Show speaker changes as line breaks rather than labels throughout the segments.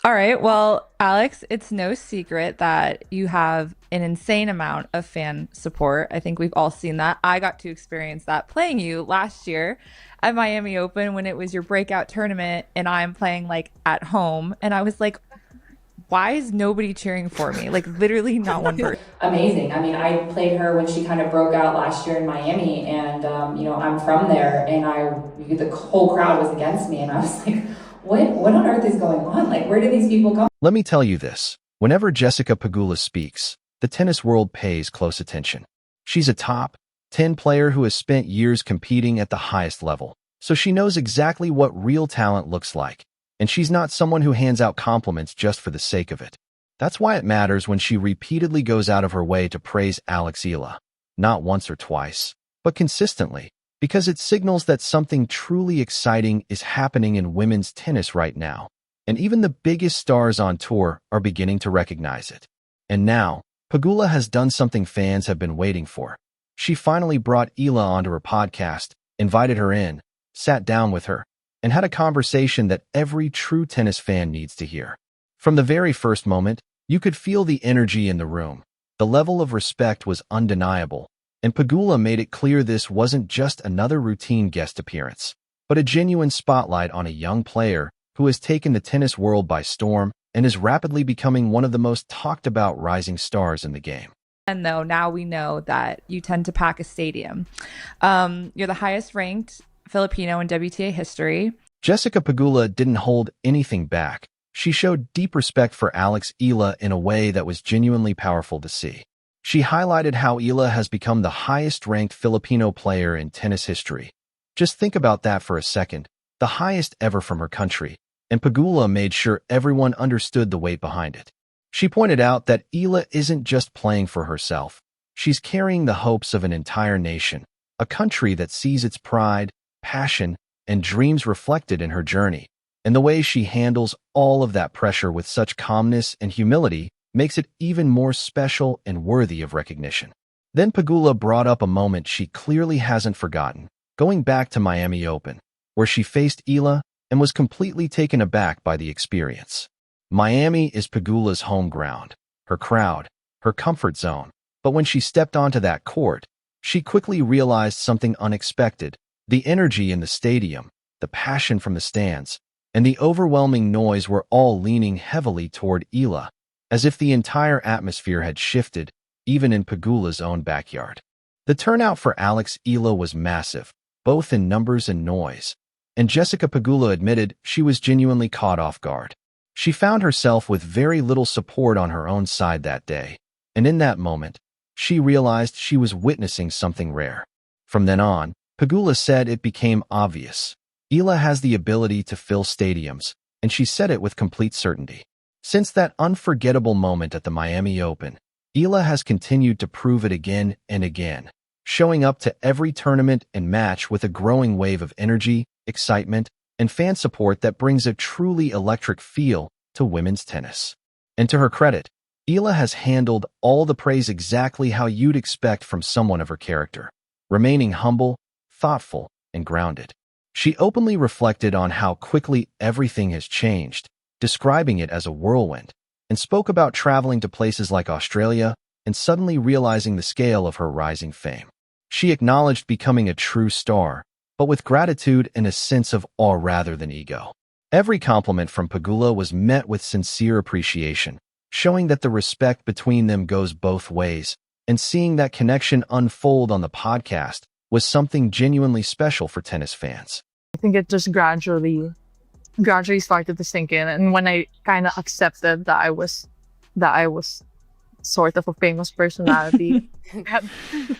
All right. Well, Alex, it's no secret that you have an insane amount of fan support. I think we've all seen that. I got to experience that playing you last year at Miami Open when it was your breakout tournament, and I'm playing like at home. And I was like, why is nobody cheering for me? Like, literally, not one person.
Amazing. I mean, I played her when she kind of broke out last year in Miami, and I'm from there, and the whole crowd was against me, and I was like, what on earth is going on? Like, where do these people come?
Let me tell you this. Whenever Jessica Pegula speaks, the tennis world pays close attention. She's a top 10 player who has spent years competing at the highest level, so she knows exactly what real talent looks like, and she's not someone who hands out compliments just for the sake of it. That's why it matters when she repeatedly goes out of her way to praise Alex Eala, not once or twice, but consistently, because it signals that something truly exciting is happening in women's tennis right now. And even the biggest stars on tour are beginning to recognize it. And now, Pegula has done something fans have been waiting for. She finally brought Eala onto her podcast, invited her in, sat down with her, and had a conversation that every true tennis fan needs to hear. From the very first moment, you could feel the energy in the room. The level of respect was undeniable, and Pegula made it clear this wasn't just another routine guest appearance, but a genuine spotlight on a young player who has taken the tennis world by storm and is rapidly becoming one of the most talked about rising stars in the game.
And though now we know that you tend to pack a stadium. You're the highest ranked Filipino in WTA history.
Jessica Pegula didn't hold anything back. She showed deep respect for Alex Eala in a way that was genuinely powerful to see. She highlighted how Eala has become the highest-ranked Filipino player in tennis history. Just think about that for a second, the highest ever from her country, and Pegula made sure everyone understood the weight behind it. She pointed out that Eala isn't just playing for herself. She's carrying the hopes of an entire nation, a country that sees its pride, passion, and dreams reflected in her journey. And the way she handles all of that pressure with such calmness and humility makes it even more special and worthy of recognition. Then Pegula brought up a moment she clearly hasn't forgotten, going back to Miami Open, where she faced Eala and was completely taken aback by the experience. Miami is Pegula's home ground, her crowd, her comfort zone. But when she stepped onto that court, she quickly realized something unexpected. The energy in the stadium, the passion from the stands, and the overwhelming noise were all leaning heavily toward Eala, as if the entire atmosphere had shifted, even in Pegula's own backyard. The turnout for Alex Eala was massive, both in numbers and noise, and Jessica Pegula admitted she was genuinely caught off guard. She found herself with very little support on her own side that day, and in that moment, she realized she was witnessing something rare. From then on, Pegula said it became obvious. Eala has the ability to fill stadiums, and she said it with complete certainty. Since that unforgettable moment at the Miami Open, Eala has continued to prove it again and again, showing up to every tournament and match with a growing wave of energy, excitement, and fan support that brings a truly electric feel to women's tennis. And to her credit, Eala has handled all the praise exactly how you'd expect from someone of her character, remaining humble, thoughtful, and grounded. She openly reflected on how quickly everything has changed, describing it as a whirlwind, and spoke about traveling to places like Australia and suddenly realizing the scale of her rising fame. She acknowledged becoming a true star, but with gratitude and a sense of awe rather than ego. Every compliment from Pegula was met with sincere appreciation, showing that the respect between them goes both ways, and seeing that connection unfold on the podcast was something genuinely special for tennis fans.
I think it just gradually started to sink in, and when I kind of accepted that I was sort of a famous personality,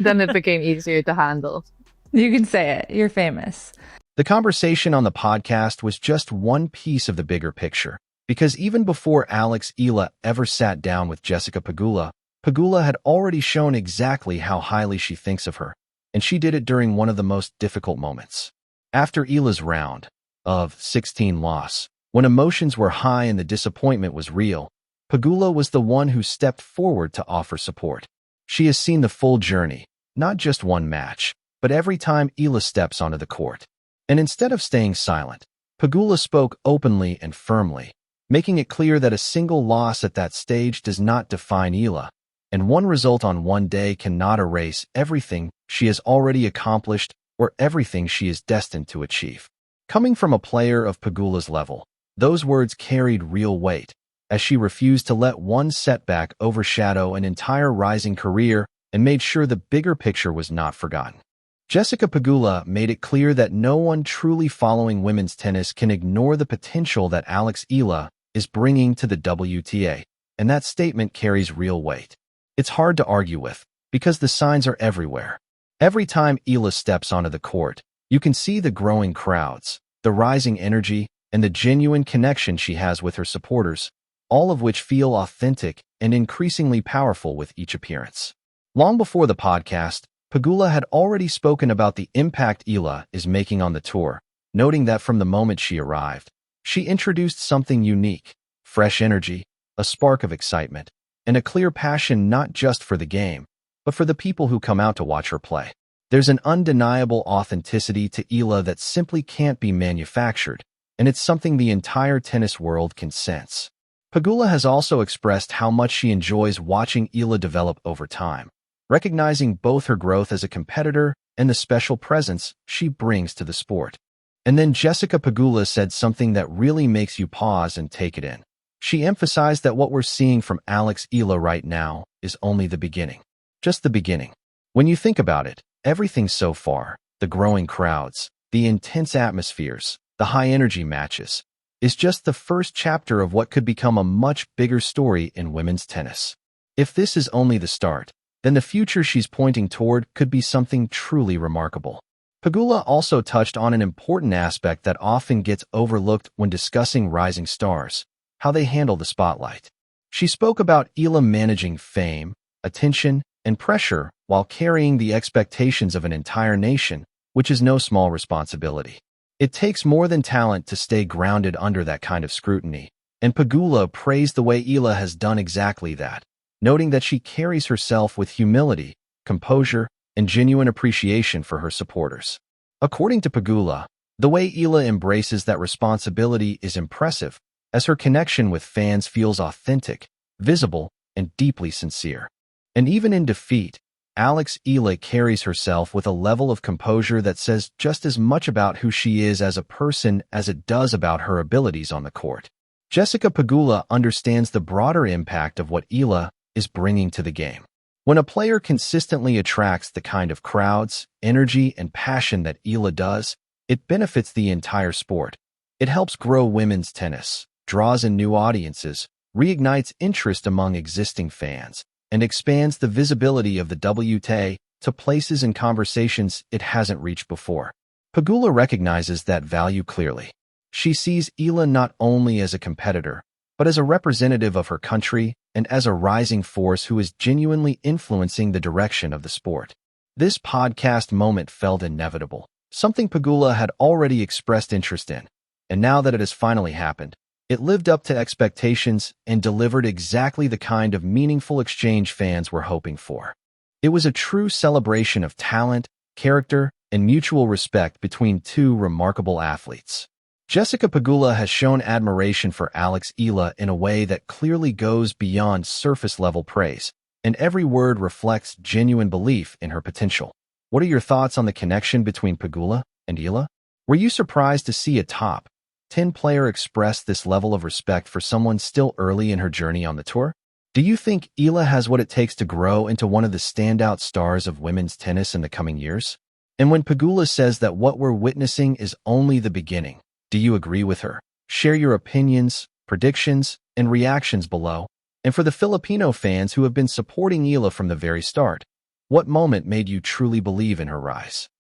then it became easier to handle.
You can say it. You're famous.
The conversation on the podcast was just one piece of the bigger picture, because even before Alex Eala ever sat down with Jessica Pegula, Pegula had already shown exactly how highly she thinks of her, and she did it during one of the most difficult moments. After Eala's round of 16 loss, when emotions were high and the disappointment was real, Pegula was the one who stepped forward to offer support. She has seen the full journey, not just one match, but every time Eala steps onto the court. And instead of staying silent, Pegula spoke openly and firmly, making it clear that a single loss at that stage does not define Eala, and one result on one day cannot erase everything she has already accomplished or everything she is destined to achieve. Coming from a player of Pegula's level, those words carried real weight, as she refused to let one setback overshadow an entire rising career and made sure the bigger picture was not forgotten. Jessica Pegula made it clear that no one truly following women's tennis can ignore the potential that Alex Eala is bringing to the WTA, and that statement carries real weight. It's hard to argue with, because the signs are everywhere. Every time Eala steps onto the court, you can see the growing crowds, the rising energy, and the genuine connection she has with her supporters, all of which feel authentic and increasingly powerful with each appearance. Long before the podcast, Pegula had already spoken about the impact Eala is making on the tour, noting that from the moment she arrived, she introduced something unique, fresh energy, a spark of excitement, and a clear passion not just for the game, but for the people who come out to watch her play. There's an undeniable authenticity to Eala that simply can't be manufactured, and it's something the entire tennis world can sense. Pegula has also expressed how much she enjoys watching Eala develop over time, recognizing both her growth as a competitor and the special presence she brings to the sport. And then Jessica Pegula said something that really makes you pause and take it in. She emphasized that what we're seeing from Alex Eala right now is only the beginning. Just the beginning. When you think about it, everything so far, the growing crowds, the intense atmospheres, the high-energy matches, is just the first chapter of what could become a much bigger story in women's tennis. If this is only the start, then the future she's pointing toward could be something truly remarkable. Pegula also touched on an important aspect that often gets overlooked when discussing rising stars: how they handle the spotlight. She spoke about Eala managing fame, attention, and pressure while carrying the expectations of an entire nation, which is no small responsibility. It takes more than talent to stay grounded under that kind of scrutiny, and Pegula praised the way Eala has done exactly that, noting that she carries herself with humility, composure, and genuine appreciation for her supporters. According to Pegula, the way Eala embraces that responsibility is impressive, as her connection with fans feels authentic, visible, and deeply sincere. And even in defeat, Alex Eala carries herself with a level of composure that says just as much about who she is as a person as it does about her abilities on the court. Jessica Pegula understands the broader impact of what Eala is bringing to the game. When a player consistently attracts the kind of crowds, energy, and passion that Eala does, it benefits the entire sport. It helps grow women's tennis, draws in new audiences, reignites interest among existing fans, and expands the visibility of the WTA to places and conversations it hasn't reached before. Pegula recognizes that value clearly. She sees Eala not only as a competitor, but as a representative of her country and as a rising force who is genuinely influencing the direction of the sport. This podcast moment felt inevitable, something Pegula had already expressed interest in, and now that it has finally happened, it lived up to expectations and delivered exactly the kind of meaningful exchange fans were hoping for. It was a true celebration of talent, character, and mutual respect between two remarkable athletes. Jessica Pegula has shown admiration for Alex Eala in a way that clearly goes beyond surface-level praise, and every word reflects genuine belief in her potential. What are your thoughts on the connection between Pegula and Eala? Were you surprised to see a top 10 player express this level of respect for someone still early in her journey on the tour? Do you think Eala has what it takes to grow into one of the standout stars of women's tennis in the coming years? And when Pegula says that what we're witnessing is only the beginning, do you agree with her? Share your opinions, predictions, and reactions below. And for the Filipino fans who have been supporting Eala from the very start, what moment made you truly believe in her rise?